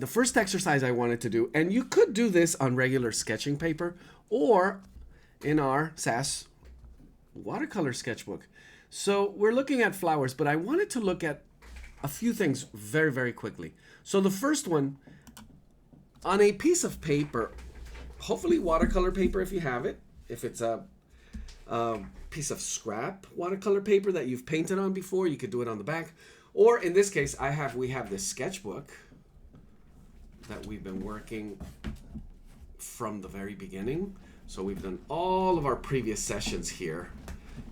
the first exercise I wanted to do, and you could do this on regular sketching paper or in our SAS watercolor sketchbook. So we're looking at flowers, but I wanted to look at a few things very, very quickly. So the first one, on a piece of paper, hopefully watercolor paper if you have it, if it's a piece of scrap watercolor paper that you've painted on before, you could do it on the back. Or in this case, we have this sketchbook that we've been working from the very beginning. So we've done all of our previous sessions here,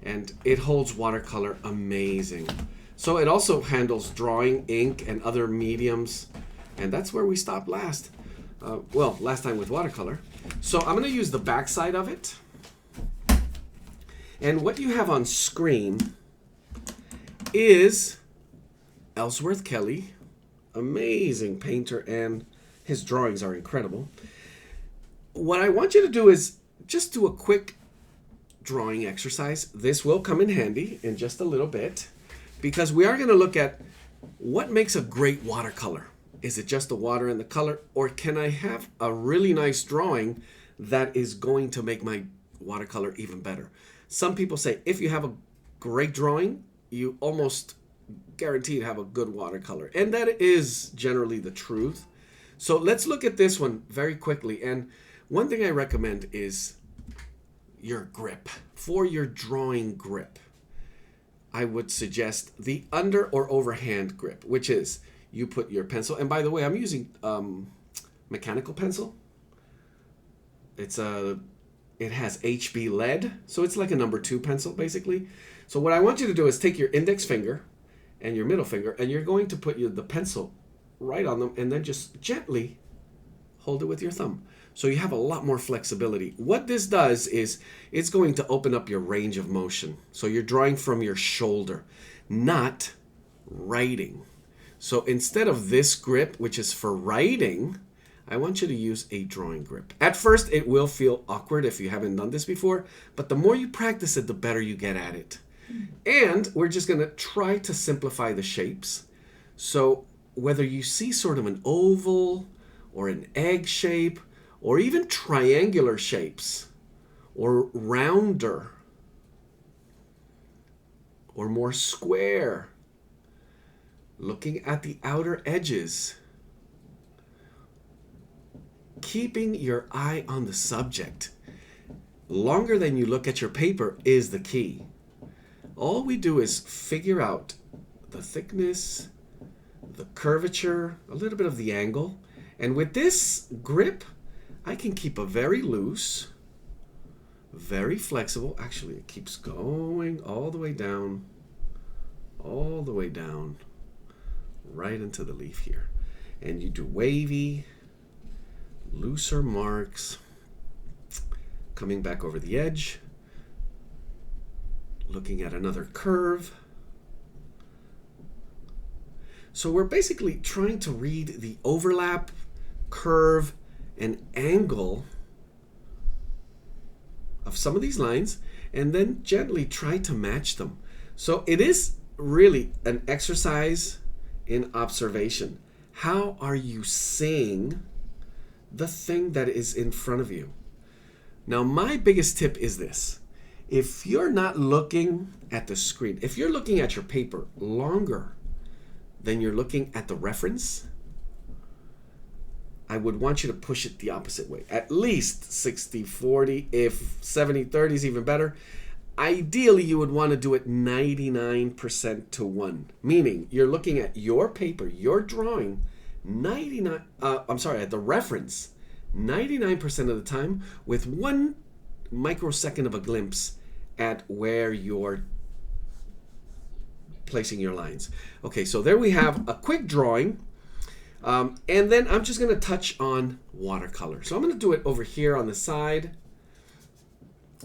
and it holds watercolor amazing. So it also handles drawing, ink, and other mediums, and that's where we stopped last. Last time with watercolor. So I'm going to use the back side of it. And what you have on screen is Ellsworth Kelly, amazing painter, and his drawings are incredible. What I want you to do is just do a quick drawing exercise. This will come in handy in just a little bit, because we are going to look at what makes a great watercolor. Is it just the water and the color, or can I have a really nice drawing that is going to make my watercolor even better? Some people say if you have a great drawing, you almost guarantee to have a good watercolor. And that is generally the truth. So let's look at this one very quickly. And one thing I recommend is your grip. For your drawing grip, I would suggest the under or overhand grip, which is you put your pencil, and by the way, I'm using mechanical pencil. It has HB lead, so it's like a number 2 pencil basically. So what I want you to do is take your index finger and your middle finger, and you're going to put the pencil right on them, and then just gently hold it with your thumb. So you have a lot more flexibility. What this does is it's going to open up your range of motion. So you're drawing from your shoulder, not writing. So instead of this grip, which is for writing, I want you to use a drawing grip. At first, it will feel awkward if you haven't done this before, but the more you practice it, the better you get at it. And we're just going to try to simplify the shapes. So whether you see sort of an oval or an egg shape, or even triangular shapes, or rounder, or more square, looking at the outer edges, keeping your eye on the subject longer than you look at your paper is the key. All we do is figure out the thickness, the curvature, a little bit of the angle, and with this grip, I can keep a very loose, very flexible, actually it keeps going all the way down, right into the leaf here. And you do wavy, looser marks, coming back over the edge, looking at another curve. So we're basically trying to read the overlap, curve, and angle of some of these lines, and then gently try to match them. So it is really an exercise in observation. How are you seeing the thing that is in front of you? Now, my biggest tip is this. If you're not looking at the screen, if you're looking at your paper longer than you're looking at the reference, I would want you to push it the opposite way. At least 60-40, if 70-30 is even better. Ideally, you would want to do it 99% to 1, meaning you're looking at your paper, your drawing, at the reference, 99% of the time, with 1 microsecond of a glimpse at where you're placing your lines. Okay, so there we have a quick drawing. And then I'm just going to touch on watercolor. So I'm going to do it over here on the side.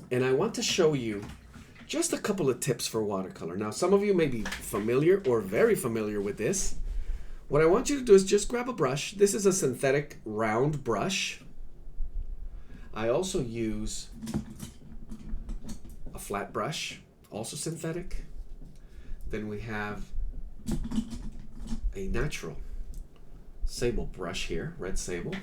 And I want to show you just a couple of tips for watercolor. Now, some of you may be familiar or very familiar with this. What I want you to do is just grab a brush. This is a synthetic round brush. I also use a flat brush, also synthetic. Then we have a natural sable brush here, red sable,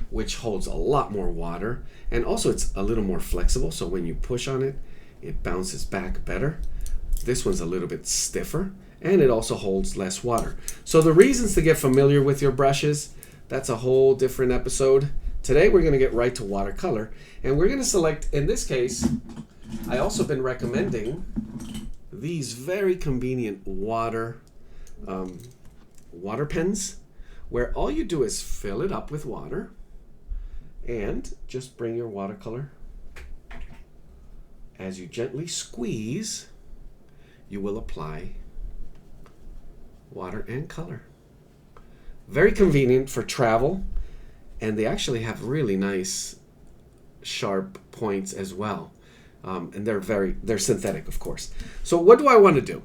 which holds a lot more water, and also it's a little more flexible, so when you push on it, it bounces back better. This one's a little bit stiffer, and it also holds less water. So the reasons to get familiar with your brushes, that's a whole different episode. Today we're going to get right to watercolor, and we're going to select, in this case, I also been recommending these very convenient water pens, where all you do is fill it up with water and just bring your watercolor. As you gently squeeze, you will apply water and color. Very convenient for travel, and they actually have really nice sharp points as well. And they're synthetic, of course. So what do I want to do?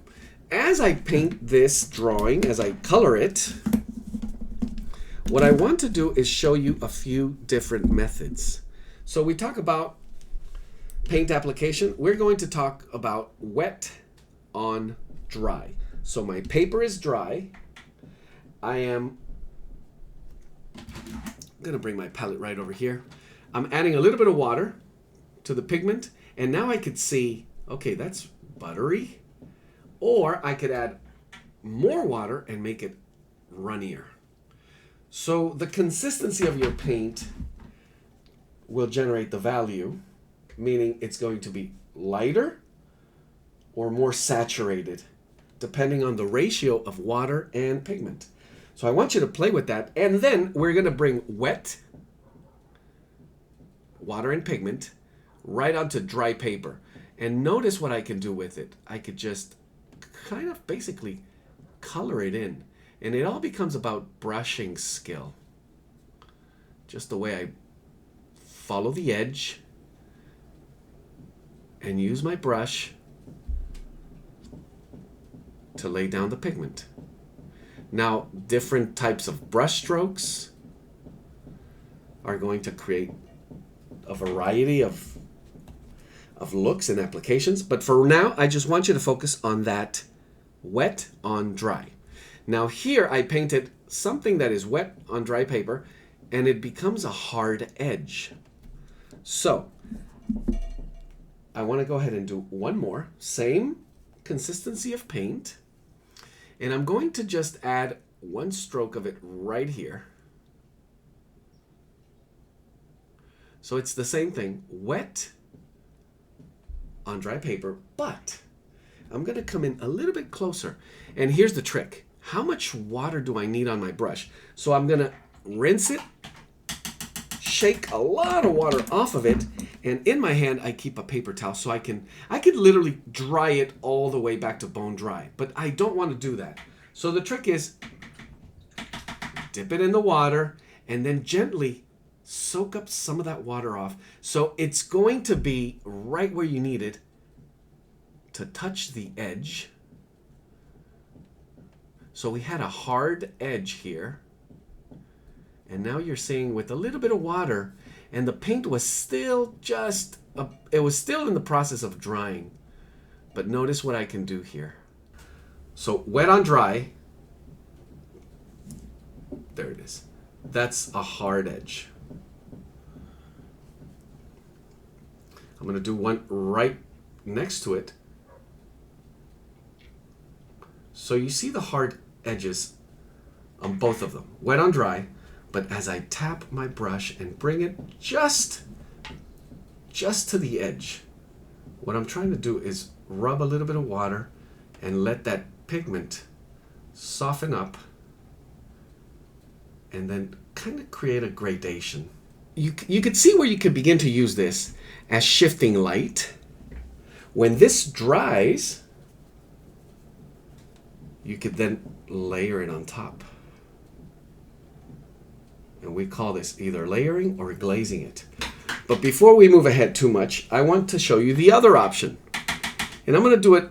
As I paint this drawing, as I color it, what I want to do is show you a few different methods. So we talk about paint application. We're going to talk about wet on dry. So my paper is dry. I am going to bring my palette right over here. I'm adding a little bit of water to the pigment, and now I could see, okay, that's buttery. Or I could add more water and make it runnier. So the consistency of your paint will generate the value, meaning it's going to be lighter or more saturated, depending on the ratio of water and pigment. So I want you to play with that, and then we're going to bring wet water and pigment right onto dry paper. And notice what I can do with it. I could just kind of basically color it in, and it all becomes about brushing skill. Just the way I follow the edge and use my brush to lay down the pigment. Now, different types of brush strokes are going to create a variety of looks and applications, but for now, I just want you to focus on that wet on dry. Now here I painted something that is wet on dry paper, and it becomes a hard edge. So I want to go ahead and do one more, same consistency of paint, and I'm going to just add one stroke of it right here. So it's the same thing, wet on dry paper, but I'm going to come in a little bit closer. And here's the trick. How much water do I need on my brush? So I'm going to rinse it, shake a lot of water off of it, and in my hand I keep a paper towel so I could literally dry it all the way back to bone dry. But I don't want to do that. So the trick is dip it in the water and then gently soak up some of that water off. So it's going to be right where you need it to touch the edge. So we had a hard edge here. And now you're seeing with a little bit of water, and the paint was still it was still in the process of drying. But notice what I can do here. So wet on dry. There it is. That's a hard edge. I'm going to do one right next to it. So you see the hard edges on both of them, wet on dry, but as I tap my brush and bring it just to the edge, what I'm trying to do is rub a little bit of water and let that pigment soften up and then kind of create a gradation. You could see where you could begin to use this as shifting light. When this dries, you could then layer it on top. And we call this either layering or glazing it. But before we move ahead too much, I want to show you the other option. And I'm going to do it,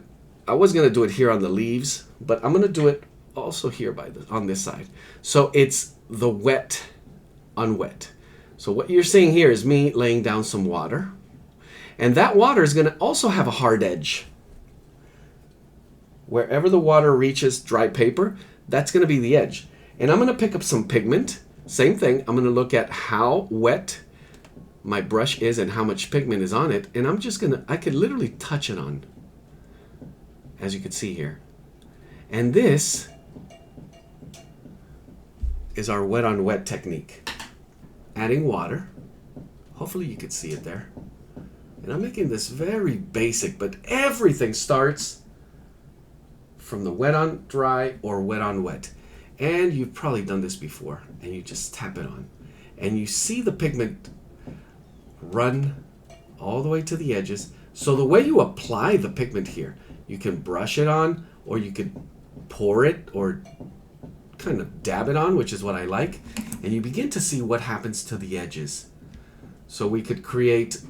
I was going to do it here on the leaves, but I'm going to do it also here on this side. So it's the wet on wet. So what you're seeing here is me laying down some water. And that water is going to also have a hard edge. Wherever the water reaches dry paper, that's going to be the edge. And I'm going to pick up some pigment. Same thing. I'm going to look at how wet my brush is and how much pigment is on it. And I'm just going to, I could literally touch it on, as you can see here. And this is our wet on wet technique. Adding water. Hopefully you can see it there. And I'm making this very basic, but everything starts from the wet on dry or wet on wet. And you've probably done this before, and you just tap it on. And you see the pigment run all the way to the edges. So the way you apply the pigment here, you can brush it on, or you could pour it, or kind of dab it on, which is what I like. And you begin to see what happens to the edges. So we could create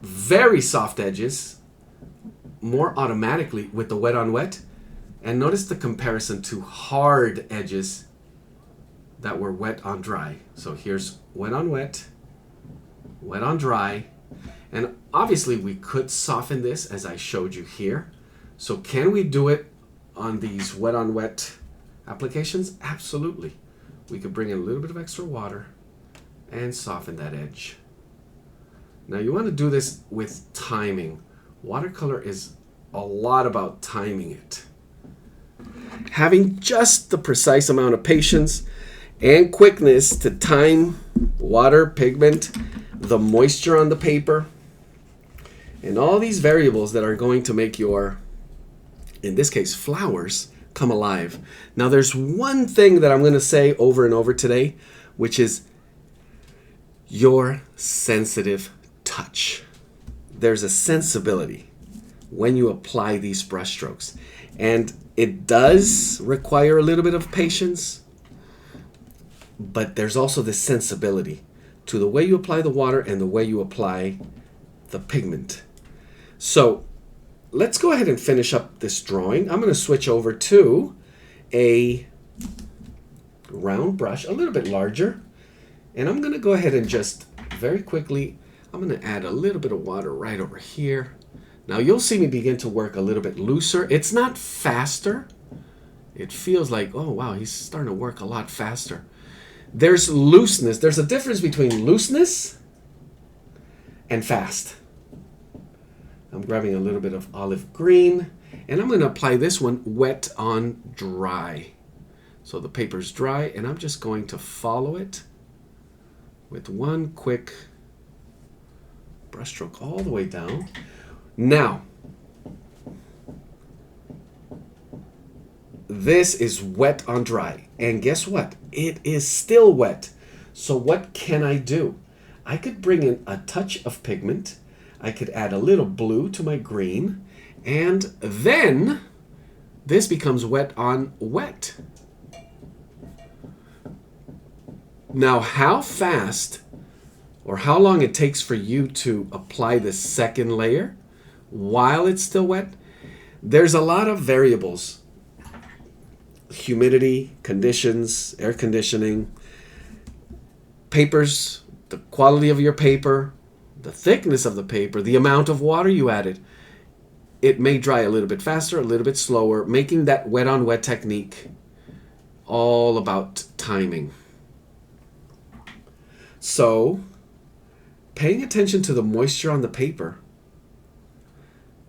very soft edges more automatically with the wet on wet. And notice the comparison to hard edges that were wet on dry. So here's wet on wet, wet on dry. And obviously we could soften this as I showed you here. So can we do it on these wet on wet applications? Absolutely. We could bring in a little bit of extra water and soften that edge. Now you want to do this with timing. Watercolor is a lot about timing it. Having just the precise amount of patience and quickness to time water, pigment, the moisture on the paper, and all these variables that are going to make your, in this case, flowers come alive. Now there's one thing that I'm going to say over and over today, which is your sensitive touch. There's a sensibility when you apply these brush strokes. And it does require a little bit of patience, but there's also this sensibility to the way you apply the water and the way you apply the pigment. So let's go ahead and finish up this drawing. I'm going to switch over to a round brush, a little bit larger, and I'm going to go ahead and just very quickly, I'm going to add a little bit of water right over here. Now you'll see me begin to work a little bit looser. It's not faster. It feels like, oh wow, he's starting to work a lot faster. There's looseness. There's a difference between looseness and fast. I'm grabbing a little bit of olive green, and I'm going to apply this one wet on dry. So the paper's dry, and I'm just going to follow it with one quick brush stroke all the way down. Now, this is wet on dry, and guess what? It is still wet. So what can I do? I could bring in a touch of pigment. I could add a little blue to my green, and then this becomes wet on wet. Now, how fast or how long it takes for you to apply the second layer while it's still wet, there's a lot of variables. Humidity, conditions, air conditioning, papers, the quality of your paper, the thickness of the paper, the amount of water you added. It may dry a little bit faster, a little bit slower, making that wet on wet technique all about timing. So, paying attention to the moisture on the paper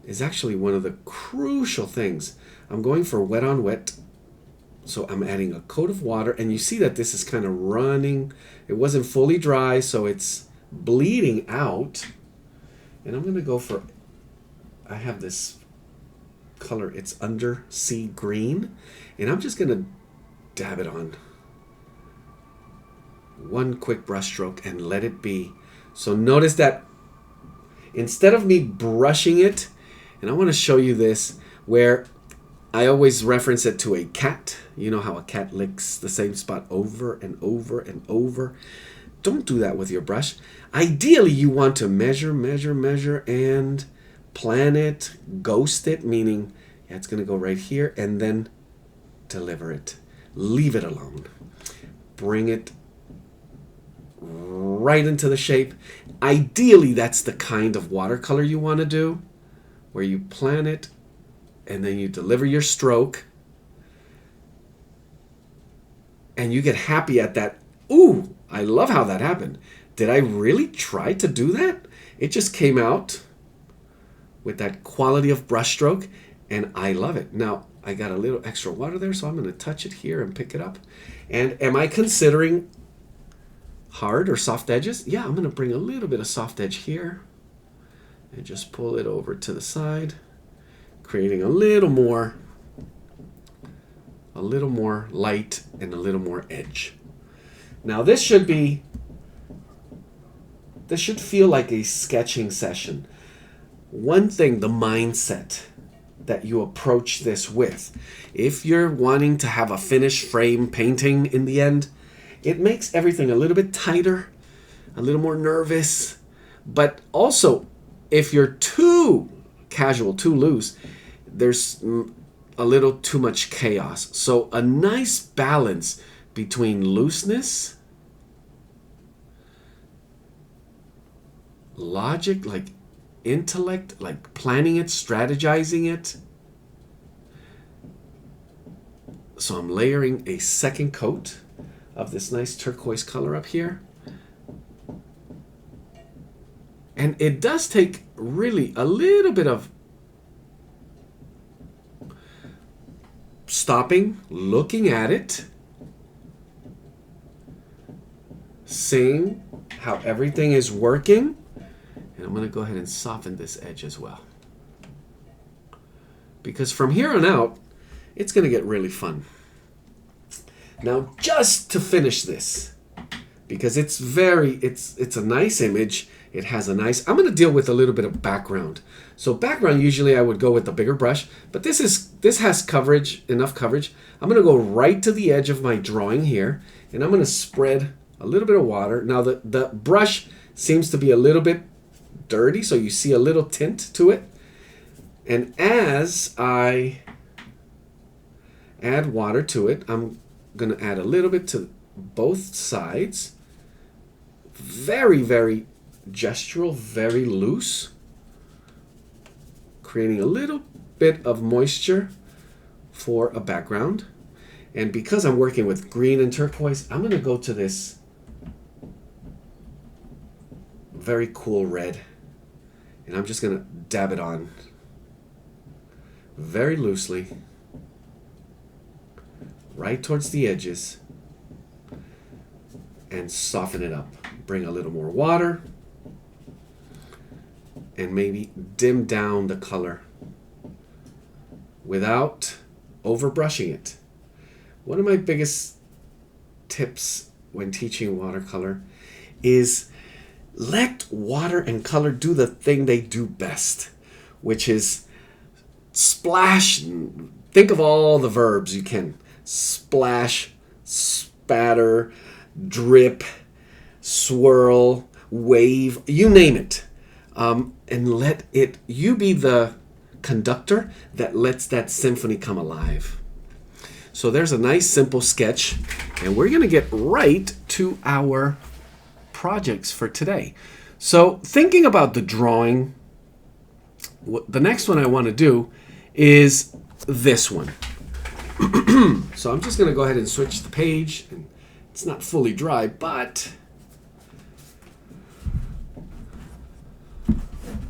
is actually one of the crucial things. I'm going for wet on wet, so I'm adding a coat of water, and you see that this is kind of running. It wasn't fully dry, so it's bleeding out. And I'm going to go for, I have this color, it's undersea green, and I'm just going to dab it on. One quick brush stroke and let it be. So notice that instead of me brushing it, and I want to show you this where I always reference it to a cat. You know how a cat licks the same spot over and over and over. Don't do that with your brush. Ideally, you want to measure, measure, measure, and plan it, ghost it, meaning yeah, it's going to go right here, and then deliver it. Leave it alone. Bring it right into the shape. Ideally, that's the kind of watercolor you want to do, where you plan it and then you deliver your stroke. and you get happy at that. Ooh, I love how that happened. Did I really try to do that? It just came out with that quality of brushstroke, and I love it. Now, I got a little extra water there, so I'm going to touch it here and pick it up. And am I considering hard or soft edges? Yeah, I'm going to bring a little bit of soft edge here and just pull it over to the side, creating a little more light and a little more edge. Now this should feel like a sketching session. One thing, the mindset that you approach this with. If you're wanting to have a finished frame painting in the end, it makes everything a little bit tighter, a little more nervous. But also, if you're too casual, too loose, there's a little too much chaos. So a nice balance between looseness, logic, like intellect, like planning it, strategizing it. So I'm layering a second coat of this nice turquoise color up here. And it does take really a little bit of stopping, looking at it, seeing how everything is working. And I'm going to go ahead and soften this edge as well. Because from here on out, it's going to get really fun. Now, just to finish this, because it's a nice image. It has a nice, I'm going to deal with a little bit of background. So background, usually I would go with the bigger brush, but this has coverage, enough coverage. I'm going to go right to the edge of my drawing here, and I'm going to spread a little bit of water. Now the brush seems to be a little bit dirty, so you see a little tint to it. And as I add water to it, I'm going to add a little bit to both sides. Very, very gestural, very loose, creating a little bit of moisture for a background. And because I'm working with green and turquoise, I'm going to go to this very cool red, and I'm just going to dab it on very loosely right towards the edges and soften it up. Bring a little more water and maybe dim down the color without overbrushing it. One of my biggest tips when teaching watercolor is let water and color do the thing they do best, which is splash. Think of all the verbs you can. Splash, spatter, drip, swirl, wave, you name it. And let you be the conductor that lets that symphony come alive. So there's a nice simple sketch, and we're going to get right to our projects for today. So thinking about the drawing, the next one I want to do is this one. So I'm just going to go ahead and switch the page. And it's not fully dry, but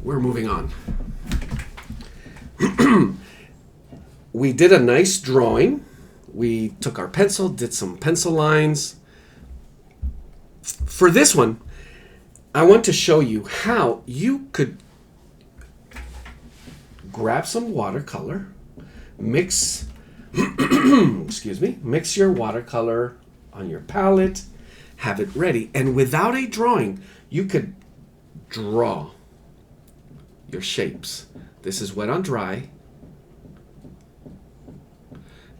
we're moving on. We did a nice drawing. We took our pencil, did some pencil lines. For this one, I want to show you how you could grab some watercolor, mix mix your watercolor on your palette, have it ready, and without a drawing, you could draw your shapes. This is wet on dry.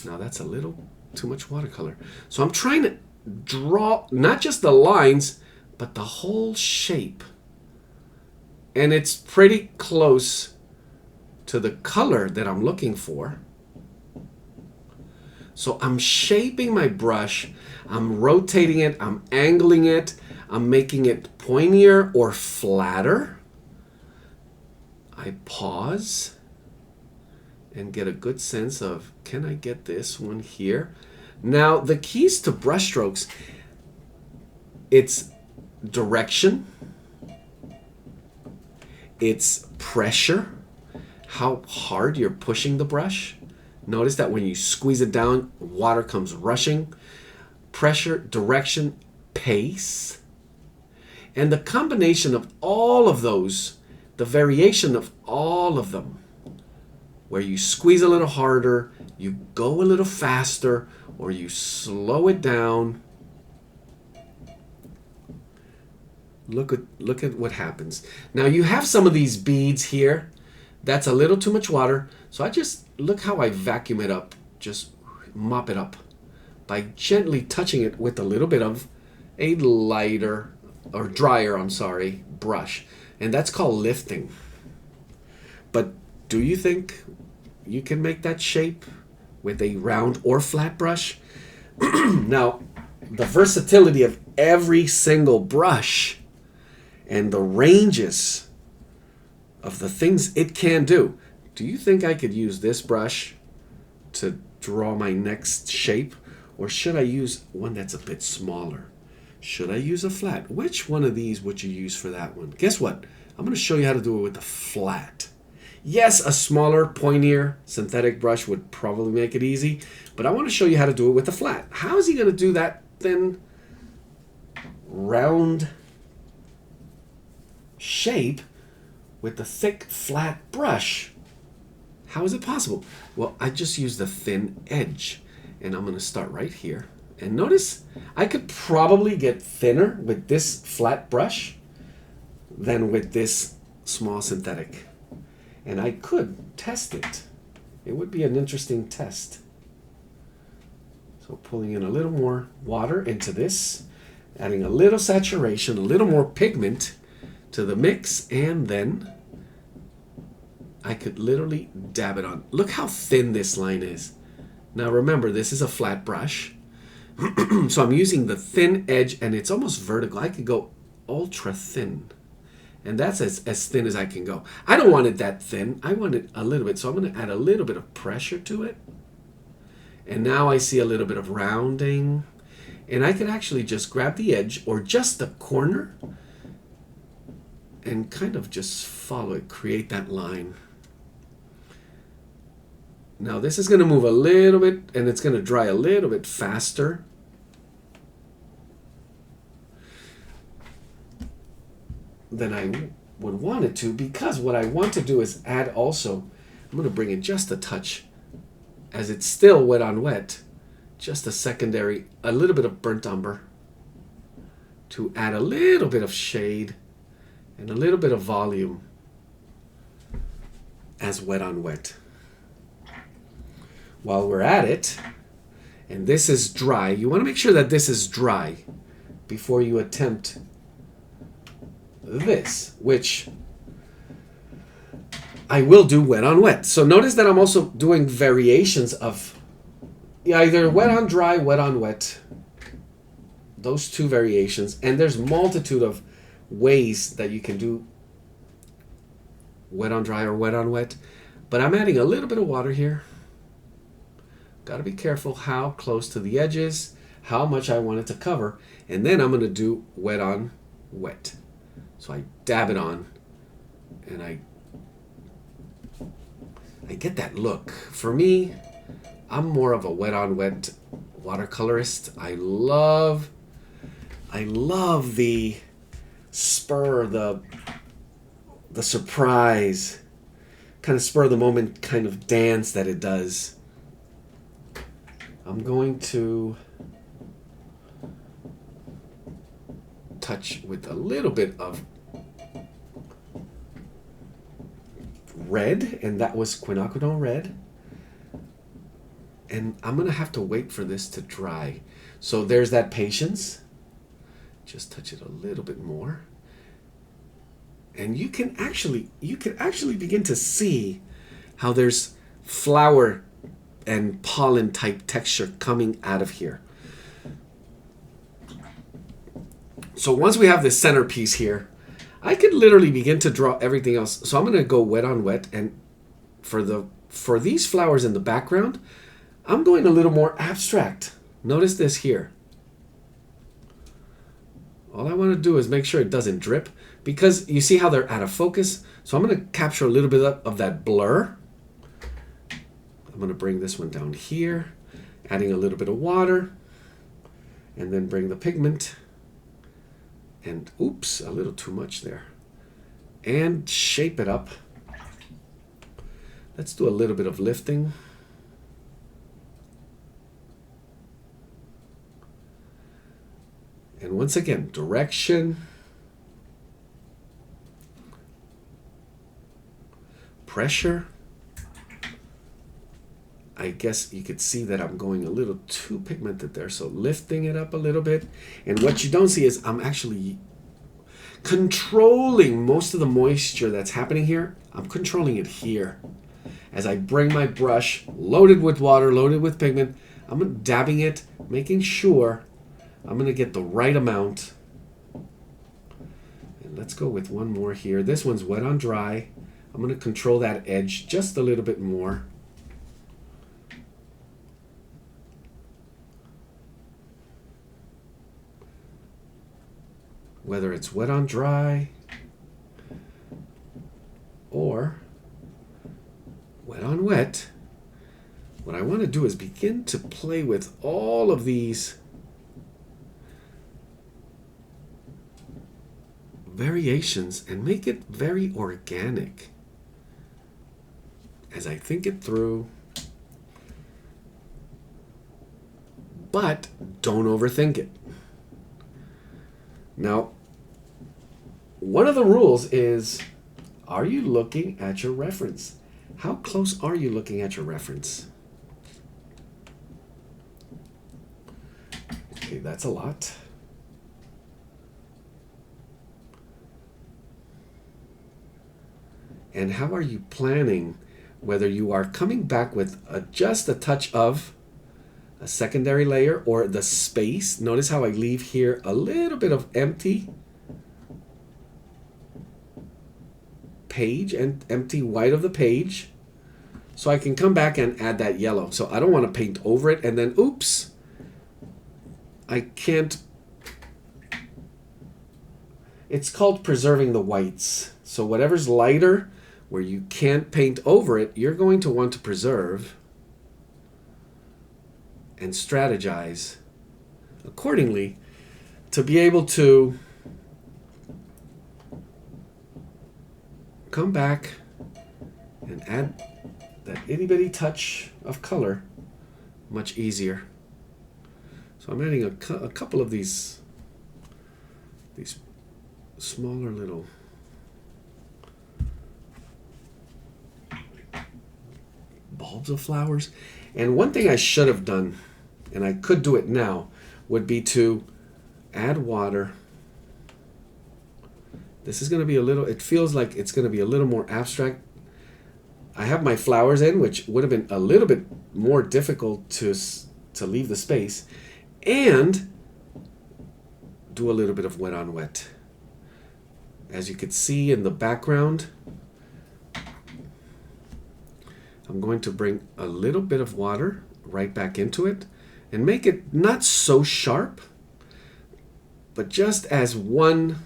Now that's a little too much watercolor. So I'm trying to draw not just the lines, but the whole shape. And it's pretty close to the color that I'm looking for. So I'm shaping my brush, I'm rotating it, I'm angling it, I'm making it pointier or flatter. I pause and get a good sense of, can I get this one here? Now, the keys to brush strokes, it's direction, it's pressure, how hard you're pushing the brush. Notice that when you squeeze it down, water comes rushing. Pressure, direction, pace. And the combination of all of those, the variation of all of them, where you squeeze a little harder, you go a little faster, or you slow it down. Look at what happens. Now you have some of these beads here. That's a little too much water. So I just, look how I vacuum it up. Just mop it up by gently touching it with a little bit of a lighter, or drier, I'm sorry, brush. And that's called lifting. But do you think you can make that shape with a round or flat brush? Now, the versatility of every single brush and the ranges of the things it can do. Do you think I could use this brush to draw my next shape? Or should I use one that's a bit smaller? Should I use a flat? Which one of these would you use for that one? Guess what? I'm going to show you how to do it with the flat. Yes, a smaller, pointier synthetic brush would probably make it easy, but I want to show you how to do it with the flat. How is he going to do that thin, round shape with the thick, flat brush? How is it possible? Well, I just used the thin edge, and I'm going to start right here. And notice, I could probably get thinner with this flat brush than with this small synthetic. And I could test it. It would be an interesting test. So pulling in a little more water into this, adding a little saturation, a little more pigment to the mix, and then I could literally dab it on. Look how thin this line is. Now remember, this is a flat brush. So I'm using the thin edge, and it's almost vertical. I could go ultra thin. And that's as thin as I can go. I don't want it that thin. I want it a little bit. So I'm going to add a little bit of pressure to it. And now I see a little bit of rounding. And I can actually just grab the edge or just the corner and kind of just follow it, create that line. Now this is going to move a little bit, and it's going to dry a little bit faster. Than I would want it to, because what I want to do is add also, I'm going to bring it just a touch, as it's still wet on wet, just a secondary, a little bit of burnt umber to add a little bit of shade and a little bit of volume as wet on wet. While we're at it, and this is dry, you want to make sure that this is dry before you attempt this, which I will do wet on wet. So notice that I'm also doing variations of either wet on dry, wet on wet, those two variations, and there's multitude of ways that you can do wet on dry or wet on wet, but I'm adding a little bit of water here. Got to be careful how close to the edges, how much I want it to cover, and then I'm going to do wet on wet. So I dab it on, and I get that look. For me, I'm more of a wet on wet watercolorist. I love the spur, the surprise, kind of spur of the moment kind of dance that it does. I'm going to touch with a little bit of red, and that was quinacridone red. And I'm going to have to wait for this to dry. So there's that patience. Just touch it a little bit more. And you can actually begin to see how there's flower and pollen type texture coming out of here. So once we have this centerpiece here, I could literally begin to draw everything else. So I'm going to go wet on wet, and for these flowers in the background, I'm going a little more abstract. Notice this here. All I want to do is make sure it doesn't drip, because you see how they're out of focus. So I'm going to capture a little bit of that blur. I'm going to bring this one down here, adding a little bit of water, and then bring the pigment. And oops, a little too much there. And shape it up. Let's do a little bit of lifting. And once again, direction, pressure. I guess you could see that I'm going a little too pigmented there, so lifting it up a little bit. And what you don't see is I'm actually controlling most of the moisture that's happening here. I'm controlling it here. As I bring my brush, loaded with water, loaded with pigment, I'm dabbing it, making sure I'm going to get the right amount. And let's go with one more here. This one's wet on dry. I'm going to control that edge just a little bit more. Whether it's wet on dry or wet on wet, what I want to do is begin to play with all of these variations and make it very organic as I think it through. But don't overthink it. Now, one of the rules is, are you looking at your reference? How close are you looking at your reference? Okay, that's a lot. And how are you planning whether you are coming back with just a touch of a secondary layer or the space? Notice how I leave here a little bit of empty page and empty white of the page, so I can come back and add that yellow. So I don't want to paint over it and then oops, I can't. It's called preserving the whites. So whatever's lighter, where you can't paint over it, you're going to want to preserve and strategize accordingly to be able to come back and add that itty bitty touch of color much easier. So I'm adding a couple of these smaller little bulbs of flowers. And one thing I should have done, and I could do it now, would be to add water. This is going to be a little, it feels like it's going to be a little more abstract. I have my flowers in, which would have been a little bit more difficult to leave the space, and do a little bit of wet on wet. As you can see in the background, I'm going to bring a little bit of water right back into it and make it not so sharp, but just as one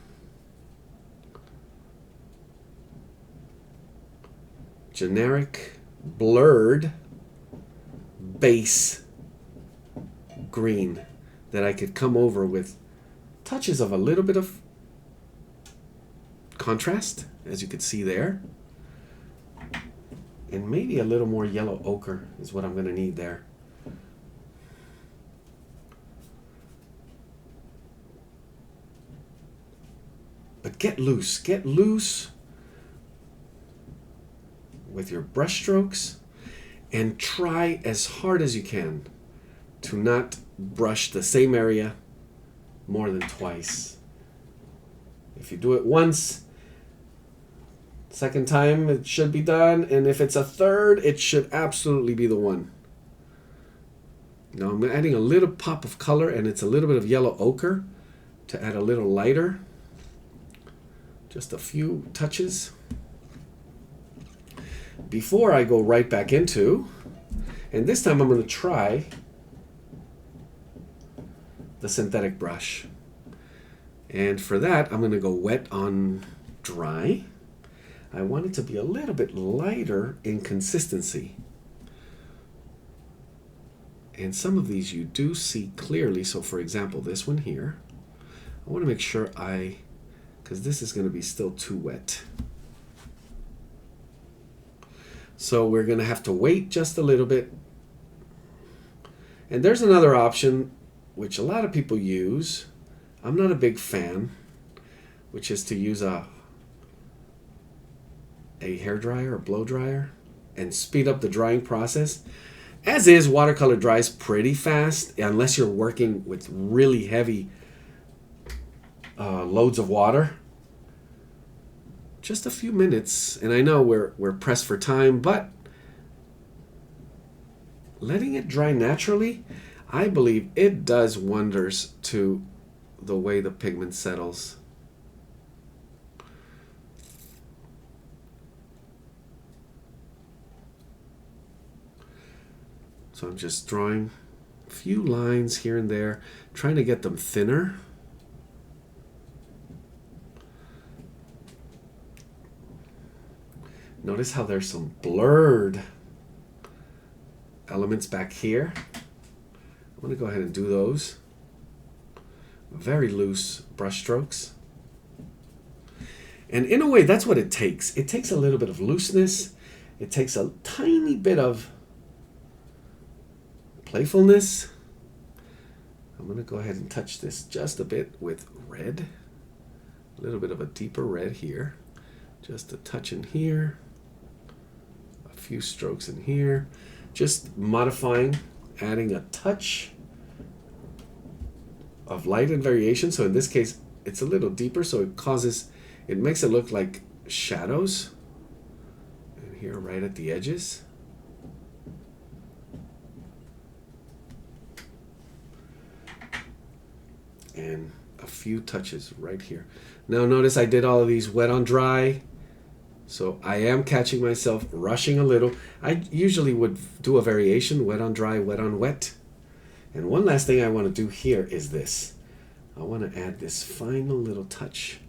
generic blurred base green that I could come over with touches of a little bit of contrast, as you can see there. And maybe a little more yellow ochre is what I'm going to need there. But get loose with your brush strokes, and try as hard as you can to not brush the same area more than twice. If you do it once, second time it should be done, and if it's a third, it should absolutely be the one. Now I'm adding a little pop of color, and it's a little bit of yellow ochre to add a little lighter. Just a few touches before I go right back into, and this time I'm going to try the synthetic brush. And for that, I'm going to go wet on dry. I want it to be a little bit lighter in consistency. And some of these you do see clearly. So for example, this one here, I want to make sure because this is going to be still too wet. So we're going to have to wait just a little bit. And there's another option, which a lot of people use. I'm not a big fan, which is to use a hair dryer or blow dryer and speed up the drying process. As is, watercolor dries pretty fast unless you're working with really heavy loads of water. Just a few minutes, and I know we're pressed for time, but letting it dry naturally, I believe it does wonders to the way the pigment settles. So I'm just drawing a few lines here and there, trying to get them thinner. Notice how there's some blurred elements back here. I'm going to go ahead and do those. Very loose brush strokes. And in a way, that's what it takes. It takes a little bit of looseness. It takes a tiny bit of playfulness. I'm going to go ahead and touch this just a bit with red. A little bit of a deeper red here. Just a touch in here. A few strokes in here. Just modifying, adding a touch of light and variation. So in this case, it's a little deeper, so it makes it look like shadows. And here right at the edges. And a few touches right here. Now notice I did all of these wet on dry. So I am catching myself rushing a little. I usually would do a variation, wet on dry, wet on wet. And one last thing I want to do here is this. I want to add this final little touch,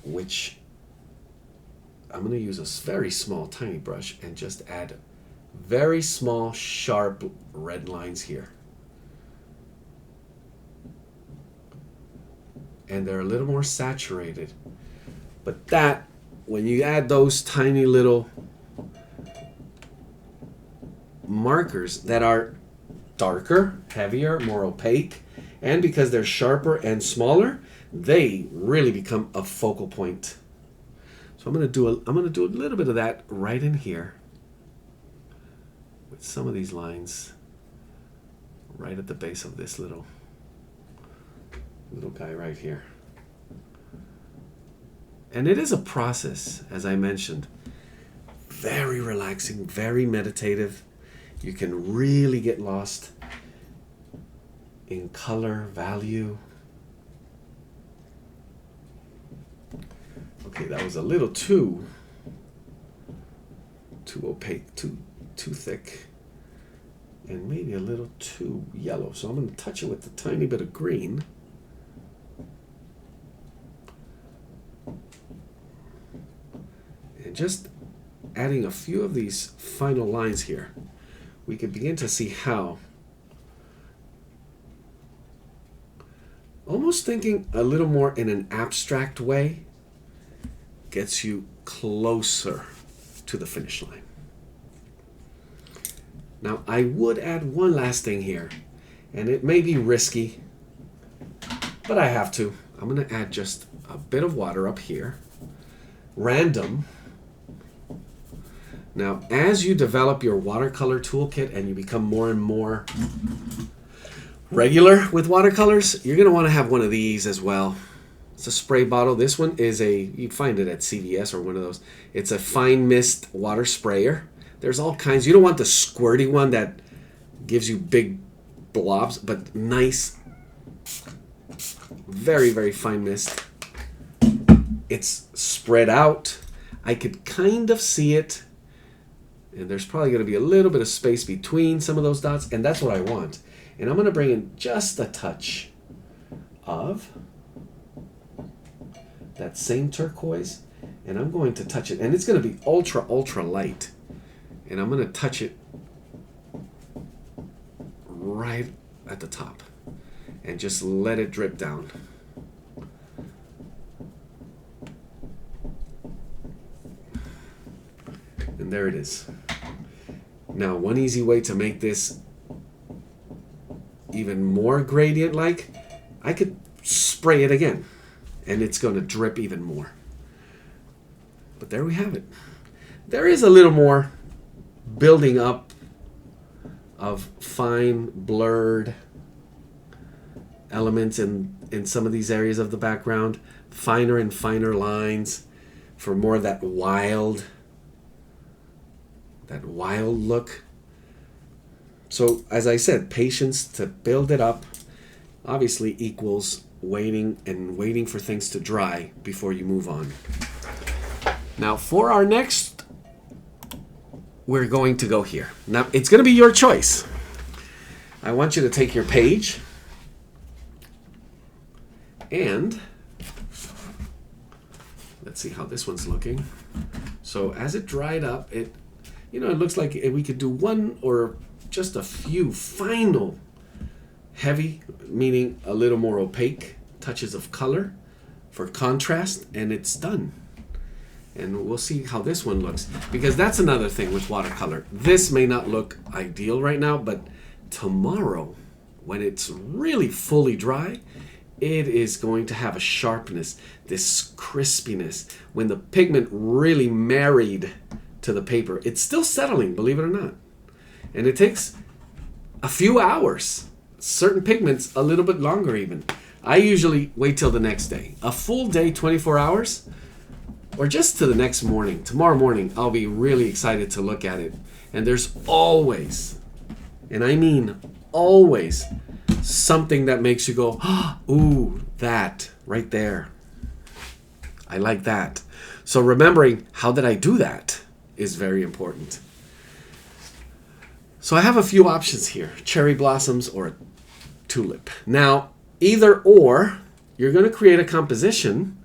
which I'm going to use a very small, tiny brush and just add very small, sharp red lines here. And they're a little more saturated. But that, when you add those tiny little markers that are darker, heavier, more opaque, and because they're sharper and smaller, they really become a focal point. So I'm going to do a little bit of that right in here with some of these lines right at the base of this little guy right here. And it is a process, as I mentioned, very relaxing, very meditative. You can really get lost in color, value. Okay, that was a little too opaque, too thick, and maybe a little too yellow. So I'm going to touch it with a tiny bit of green. And just adding a few of these final lines here, we can begin to see how, almost thinking a little more in an abstract way, gets you closer to the finish line. Now, I would add one last thing here, and it may be risky, but I have to. I'm going to add just a bit of water up here, random. Now, as you develop your watercolor toolkit and you become more and more regular with watercolors, you're going to want to have one of these as well. It's a spray bottle. This one is you find it at CVS or one of those. It's a fine mist water sprayer. There's all kinds. You don't want the squirty one that gives you big blobs, but nice, very, very fine mist. It's spread out. I could kind of see it. And there's probably going to be a little bit of space between some of those dots, and that's what I want. And I'm going to bring in just a touch of that same turquoise, and I'm going to touch it, and it's going to be ultra, ultra light. And I'm going to touch it right at the top and just let it drip down. And there it is. Now, one easy way to make this even more gradient-like, I could spray it again, and it's going to drip even more. But there we have it. There is a little more building up of fine, blurred elements in some of these areas of the background, finer and finer lines for more of that wild look. So, as I said, patience to build it up obviously equals waiting for things to dry before you move on. Now, for our next, we're going to go here. Now, it's going to be your choice. I want you to take your page and let's see how this one's looking. So, as it dried up, it looks like we could do one or just a few final heavy, meaning a little more opaque touches of color for contrast, and it's done. And we'll see how this one looks, because that's another thing with watercolor. This may not look ideal right now, but tomorrow, when it's really fully dry, it is going to have a sharpness, this crispiness. When the pigment really married to the paper, it's still settling, believe it or not. And it takes a few hours. Certain pigments a little bit longer even. I usually wait till the next day. A full day, 24 hours, or just to the next morning. Tomorrow morning, I'll be really excited to look at it. And there's always, and I mean always, something that makes you go, ooh, that right there. I like that. So remembering how did I do that is very important. So I have a few options here, cherry blossoms or a tulip. Now, either or, you're going to create a composition,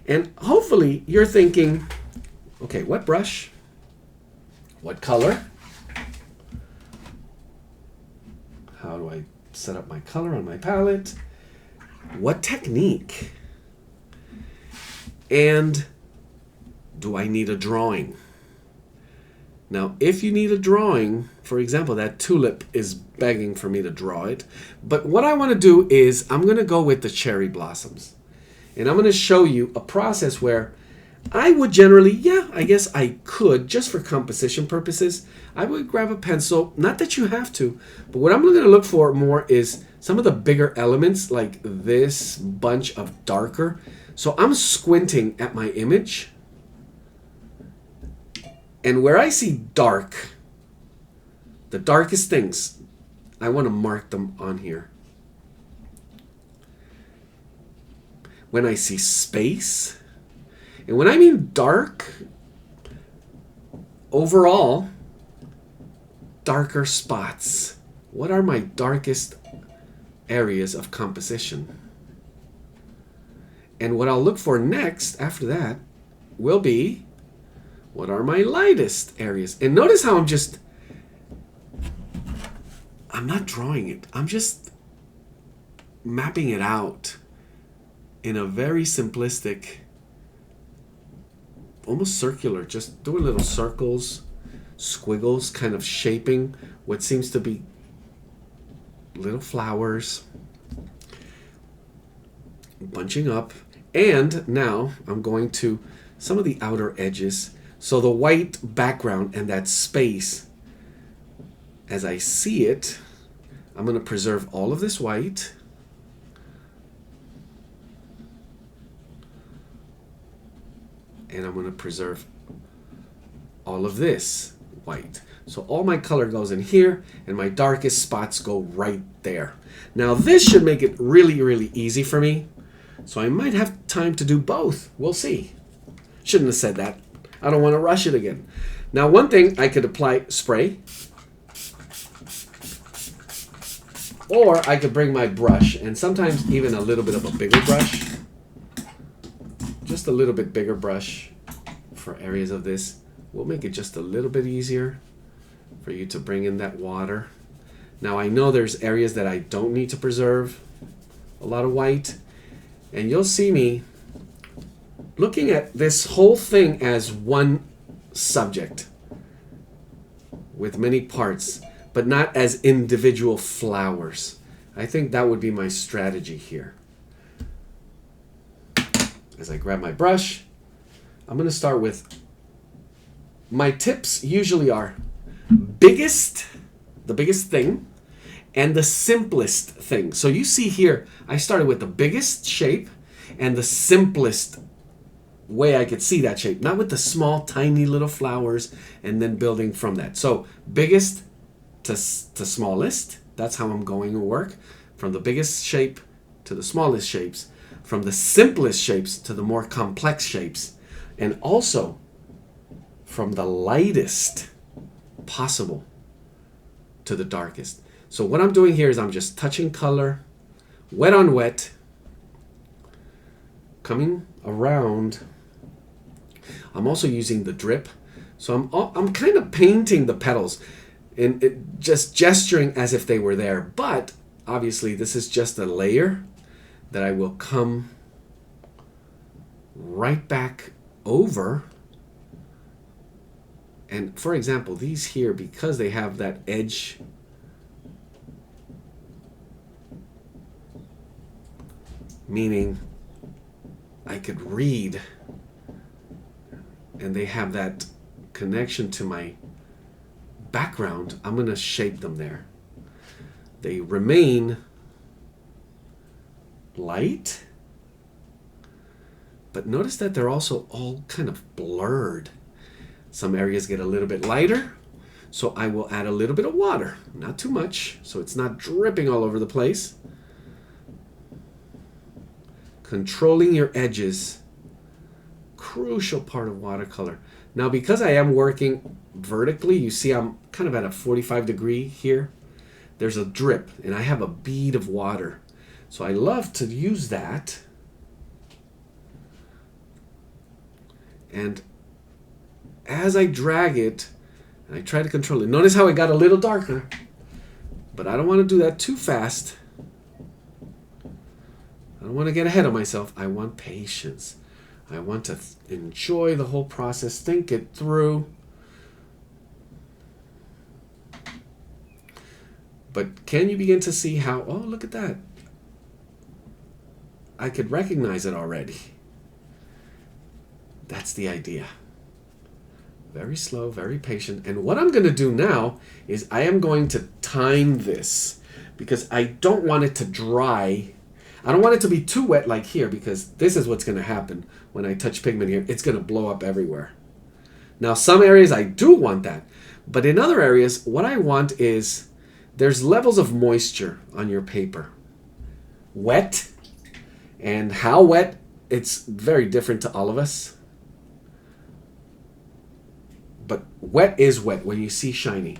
and hopefully you're thinking, okay, what brush? What color? How do I set up my color on my palette? What technique? And do I need a drawing? Now, if you need a drawing, for example, that tulip is begging for me to draw it. But what I want to do is I'm going to go with the cherry blossoms. And I'm going to show you a process where I would generally, I guess I could, just for composition purposes, I would grab a pencil. Not that you have to, but what I'm going to look for more is some of the bigger elements, like this bunch of darker. So I'm squinting at my image. And where I see dark, the darkest things, I want to mark them on here. When I see space, and when I mean dark, overall, darker spots. What are my darkest areas of composition? And what I'll look for next after that will be, what are my lightest areas? And notice how I'm not drawing it. I'm just mapping it out in a very simplistic, almost circular, just doing little circles, squiggles, kind of shaping what seems to be little flowers, bunching up. And now I'm going to some of the outer edges. So the white background and that space, as I see it, I'm going to preserve all of this white. And I'm going to preserve all of this white. So all my color goes in here, and my darkest spots go right there. Now this should make it really, really easy for me. So I might have time to do both. We'll see. Shouldn't have said that. I don't want to rush it again. Now, one thing I could apply spray. Or I could bring my brush, and sometimes even a little bit of a bigger brush. Just a little bit bigger brush for areas of this will make it just a little bit easier for you to bring in that water. Now I know there's areas that I don't need to preserve a lot of white, and you'll see me looking at this whole thing as one subject with many parts, but not as individual flowers. I think that would be my strategy here. As I grab my brush, I'm going to start with, my tips usually are the biggest thing, and the simplest thing. So you see here, I started with the biggest shape and the simplest way I could see that shape, not with the small, tiny little flowers and then building from that. So biggest to smallest, that's how I'm going to work. From the biggest shape to the smallest shapes, from the simplest shapes to the more complex shapes, and also from the lightest possible to the darkest. So what I'm doing here is I'm just touching color, wet on wet, coming around. I'm also using the drip. So I'm kind of painting the petals and just gesturing as if they were there. But obviously this is just a layer that I will come right back over. And for example, these here, because they have that edge, meaning I could read, and they have that connection to my background, I'm going to shape them there. They remain light, but notice that they're also all kind of blurred. Some areas get a little bit lighter, so I will add a little bit of water, not too much, so it's not dripping all over the place. Controlling your edges, crucial part of watercolor. Now, because I am working vertically, you see I'm kind of at a 45 degree here. There's a drip, and I have a bead of water. So I love to use that. And as I drag it, and I try to control it, notice how it got a little darker, but I don't want to do that too fast. I don't want to get ahead of myself. I want patience. I want to enjoy the whole process, think it through. But can you begin to see how, oh, look at that. I could recognize it already. That's the idea. Very slow, very patient. And what I'm going to do now is I am going to time this because I don't want it to dry. I don't want it to be too wet like here, because this is what's going to happen when I touch pigment here. It's going to blow up everywhere. Now, some areas I do want that. But in other areas, what I want is there's levels of moisture on your paper. Wet. And how wet, it's very different to all of us. But wet is wet when you see shiny.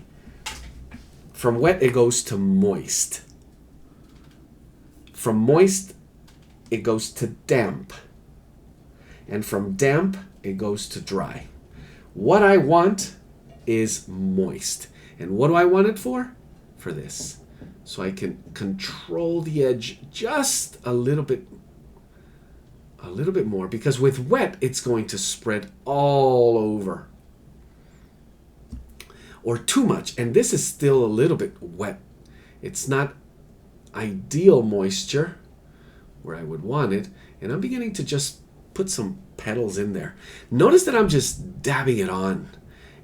From wet, it goes to moist. From moist, it goes to damp. And from damp, it goes to dry. What I want is moist. And what do I want it for? For this. So I can control the edge just a little bit more, because with wet, it's going to spread all over. Or too much. And this is still a little bit wet. It's not ideal moisture where I would want it. And I'm beginning to just put some petals in there. Notice that I'm just dabbing it on.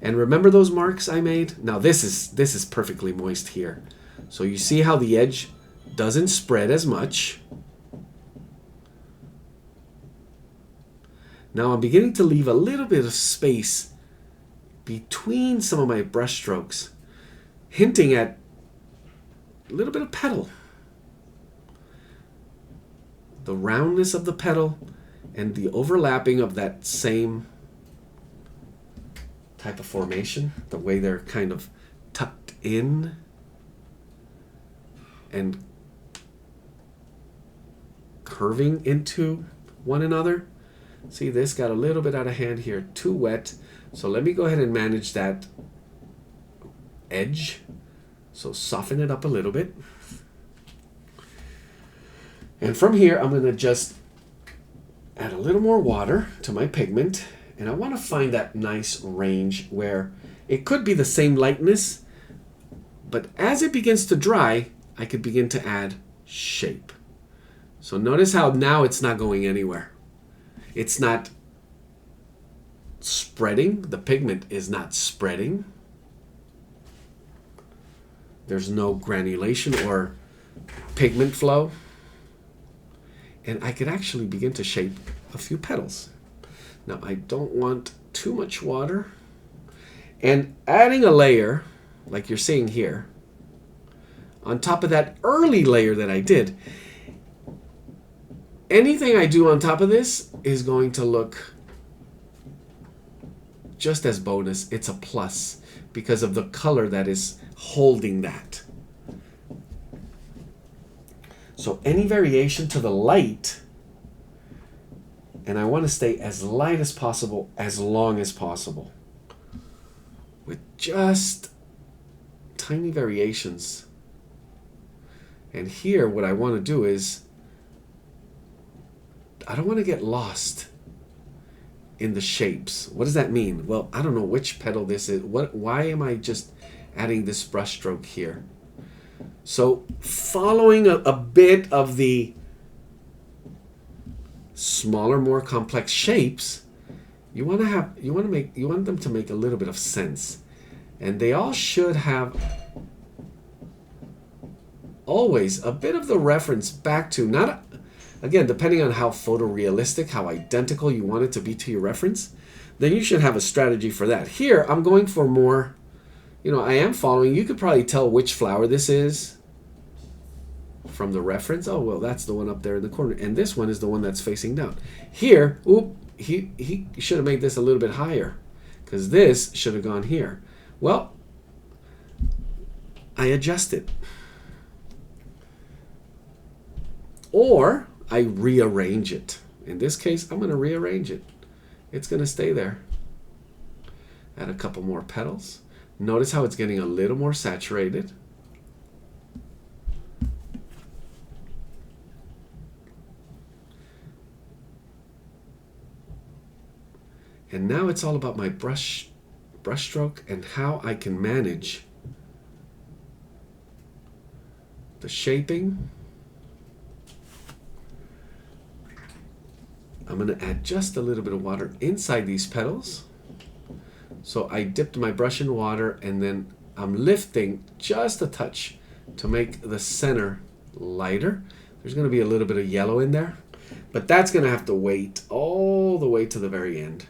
And remember those marks I made? Now this is perfectly moist here. So you see how the edge doesn't spread as much. Now I'm beginning to leave a little bit of space between some of my brush strokes, hinting at a little bit of petal. The roundness of the petal and the overlapping of that same type of formation, the way they're kind of tucked in. and curving into one another. See, this got a little bit out of hand here, too wet. So let me go ahead and manage that edge. So soften it up a little bit. And from here, I'm going to just add a little more water to my pigment. And I want to find that nice range where it could be the same lightness, but as it begins to dry, I could begin to add shape. So notice how now it's not going anywhere. It's not spreading. The pigment is not spreading. There's no granulation or pigment flow. And I could actually begin to shape a few petals. Now I don't want too much water. And adding a layer, like you're seeing here, on top of that early layer that I did, anything I do on top of this is going to look just as bonus. It's a plus because of the color that is holding that. So any variation to the light, and I want to stay as light as possible, as long as possible, with just tiny variations. And here what I want to do is, I don't want to get lost in the shapes. What does that mean? Well, I don't know which petal this is. Why am I just adding this brush stroke here? So following a bit of the smaller, more complex shapes, you want them to make a little bit of sense. And they all should have always a bit of the reference back to, not, again, depending on how photorealistic, how identical you want it to be to your reference, then you should have a strategy for that. Here, I'm going for more, I am following. You could probably tell which flower this is from the reference. Oh, well, that's the one up there in the corner. And this one is the one that's facing down. Here, he should have made this a little bit higher because this should have gone here. Well, I adjust it. Or I rearrange it. In this case, I'm going to rearrange it. It's going to stay there. Add a couple more petals. Notice how it's getting a little more saturated. And now it's all about my brush stroke and how I can manage the shaping. I'm going to add just a little bit of water inside these petals. So I dipped my brush in water and then I'm lifting just a touch to make the center lighter. There's going to be a little bit of yellow in there, but that's going to have to wait all the way to the very end.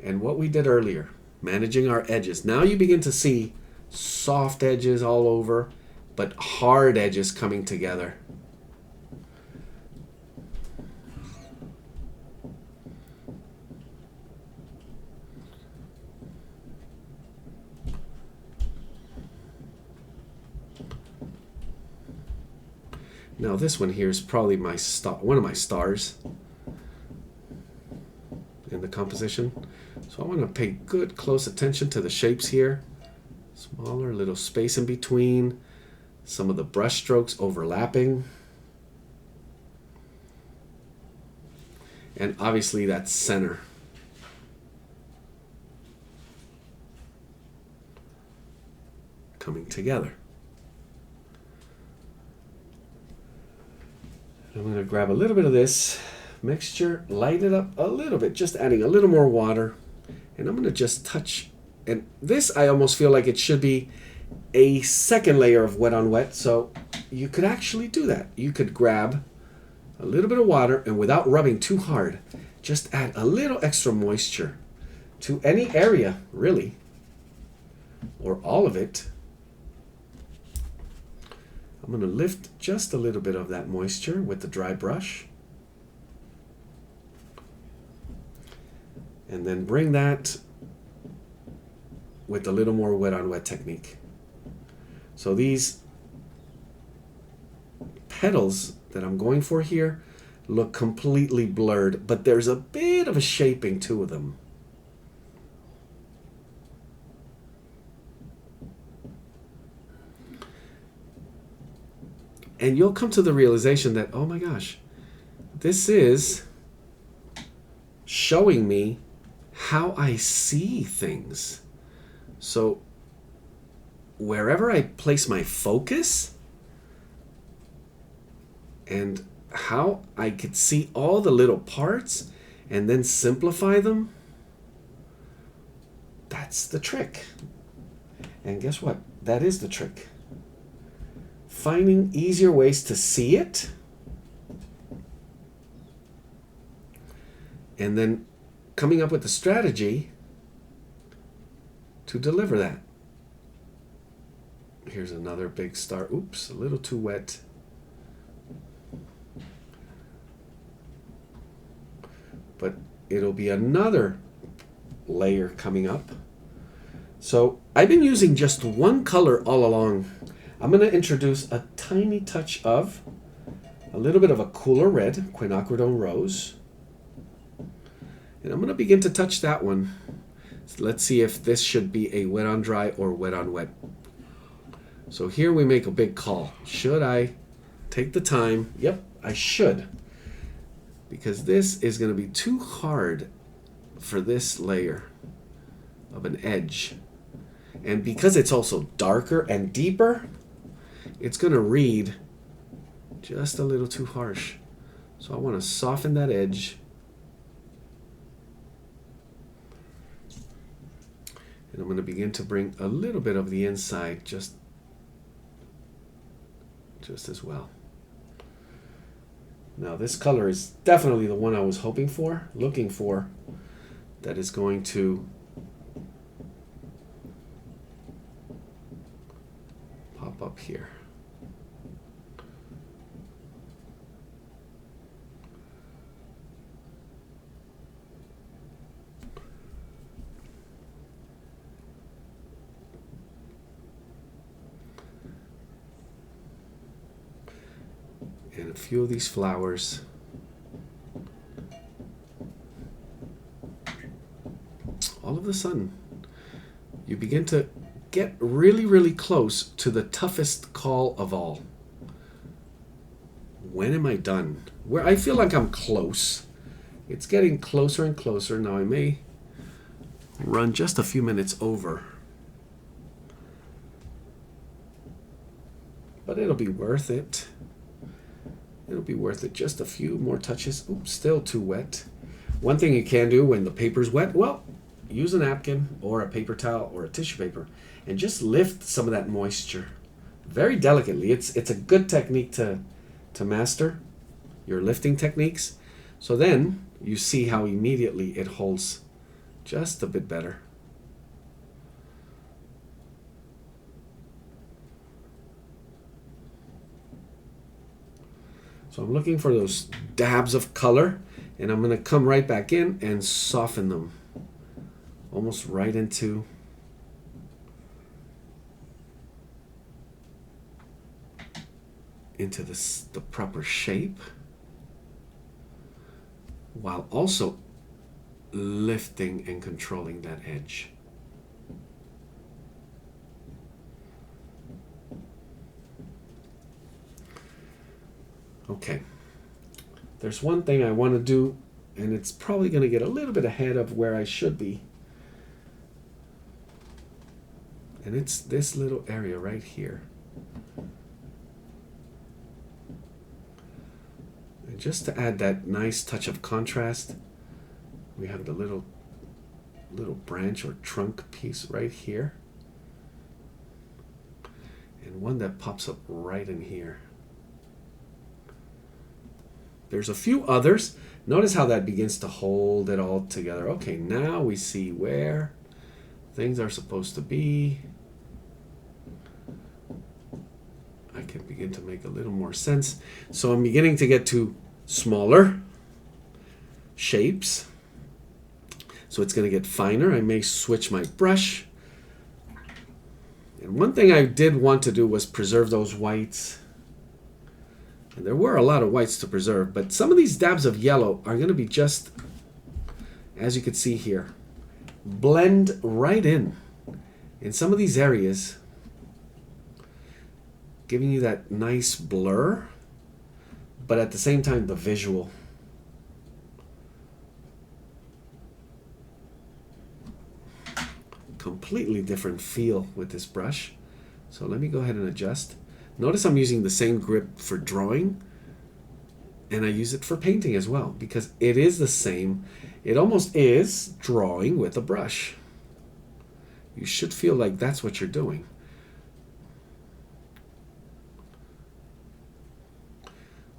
And what we did earlier, managing our edges. Now you begin to see soft edges all over, but hard edges coming together. Now this one here is probably my one of my stars in the composition. So I want to pay good close attention to the shapes here. Smaller little space in between. Some of the brush strokes overlapping. And obviously that center. Coming together. I'm going to grab a little bit of this mixture, light it up a little bit, just adding a little more water. And I'm going to just touch, and this I almost feel like it should be a second layer of wet on wet. So you could actually do that. You could grab a little bit of water and without rubbing too hard, just add a little extra moisture to any area, really, or all of it. I'm going to lift just a little bit of that moisture with the dry brush. And then bring that with a little more wet on wet technique. So these petals that I'm going for here look completely blurred, but there's a bit of a shaping to them. And you'll come to the realization that, oh my gosh, this is showing me how I see things. So wherever I place my focus and how I could see all the little parts and then simplify them, that's the trick. And guess what? That is the trick. Finding easier ways to see it and then coming up with a strategy to deliver that. Here's another big star. Oops, a little too wet. But it'll be another layer coming up. So I've been using just one color all along. I'm going to introduce a tiny touch of a little bit of a cooler red, quinacridone rose. And I'm going to begin to touch that one. So let's see if this should be a wet on dry or wet on wet. So here we make a big call. Should I take the time? Yep, I should. Because this is going to be too hard for this layer of an edge. And because it's also darker and deeper, it's going to read just a little too harsh. So I want to soften that edge. And I'm going to begin to bring a little bit of the inside just as well. Now this color is definitely the one I was looking for, that is going to pop up here. And a few of these flowers. All of a sudden, you begin to get really, really close to the toughest call of all. When am I done? Where I feel like I'm close. It's getting closer and closer. Now I may run just a few minutes over. But it'll be worth it. It'll be worth it. Just a few more touches. Oops, still too wet. One thing you can do when the paper's wet, well, use a napkin or a paper towel or a tissue paper and just lift some of that moisture very delicately. It's a good technique to master your lifting techniques. So then you see how immediately it holds just a bit better. So I'm looking for those dabs of color, and I'm going to come right back in and soften them almost right into the proper shape, while also lifting and controlling that edge. Okay, there's one thing I want to do, and it's probably going to get a little bit ahead of where I should be. And it's this little area right here. And just to add that nice touch of contrast, we have the little branch or trunk piece right here. And one that pops up right in here. There's a few others. Notice how that begins to hold it all together. Okay, now we see where things are supposed to be. I can begin to make a little more sense. So I'm beginning to get to smaller shapes. So it's going to get finer. I may switch my brush. And one thing I did want to do was preserve those whites. And there were a lot of whites to preserve, but some of these dabs of yellow are going to be just, as you can see here, blend right in some of these areas, giving you that nice blur, but at the same time the visual. Completely different feel with this brush. So let me go ahead and adjust. Notice I'm using the same grip for drawing, and I use it for painting as well, because it is the same. It almost is drawing with a brush. You should feel like that's what you're doing.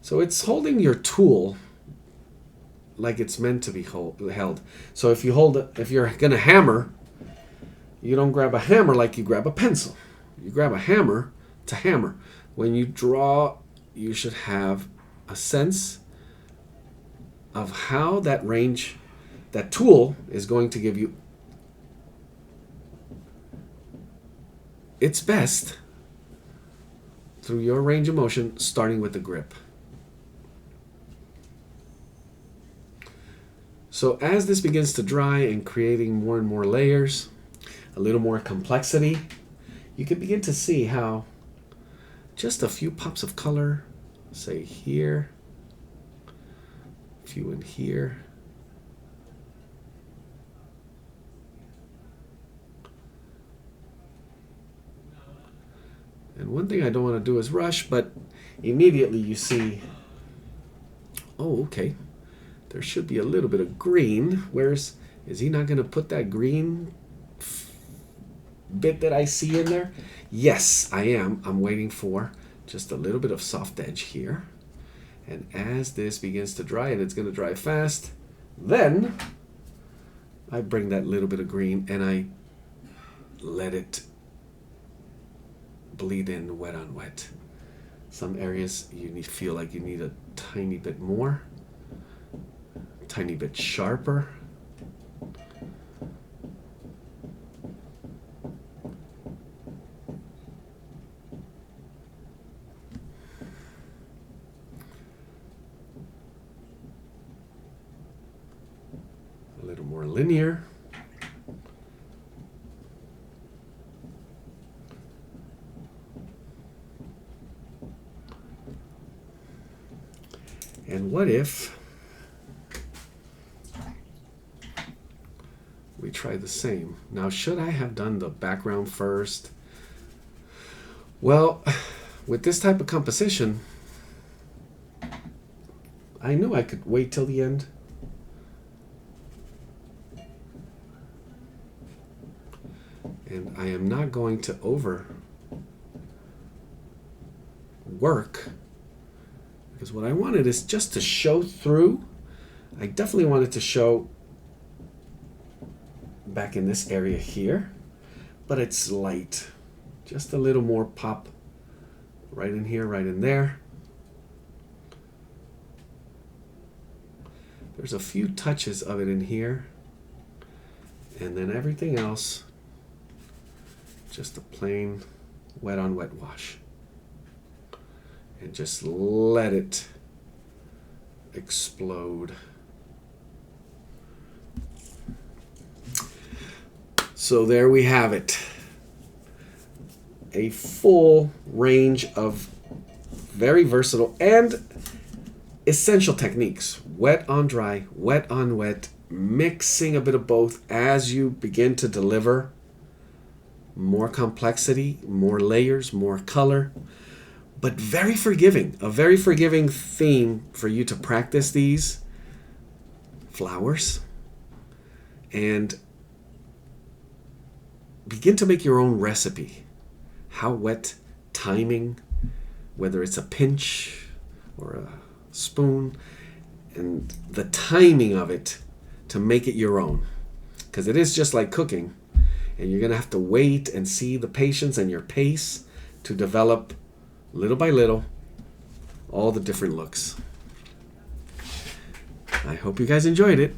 So it's holding your tool like it's meant to be held. So if you're gonna hammer, you don't grab a hammer like you grab a pencil. You grab a hammer to hammer. When you draw, you should have a sense of how that range, that tool is going to give you its best through your range of motion, starting with the grip. So as this begins to dry and creating more and more layers, a little more complexity, you can begin to see how just a few pops of color, say here, a few in here, and one thing I don't want to do is rush, but immediately you see, oh, okay, there should be a little bit of green. Is he not going to put that green bit that I see in there? Yes, I am. I'm waiting for just a little bit of soft edge here. And as this begins to dry, and it's going to dry fast, then I bring that little bit of green and I let it bleed in wet on wet. Some areas feel like you need a tiny bit more, tiny bit sharper. A little more linear. And what if we try the same? Now, should I have done the background first? Well, with this type of composition, I knew I could wait till the end. And I am not going to overwork, because what I wanted is just to show through. I definitely wanted to show back in this area here, but it's light. Just a little more pop right in here, right in there. There's a few touches of it in here, and then everything else, just a plain wet on wet wash. And just let it explode. So there we have it. A full range of very versatile and essential techniques. Wet on dry, wet on wet, mixing a bit of both as you begin to deliver more complexity, more layers, more color. But very forgiving, a very forgiving theme for you to practice these flowers and begin to make your own recipe. How wet, timing, whether it's a pinch or a spoon, and the timing of it to make it your own. Because it is just like cooking, and you're going to have to wait and see the patience and your pace to develop little by little, all the different looks. I hope you guys enjoyed it.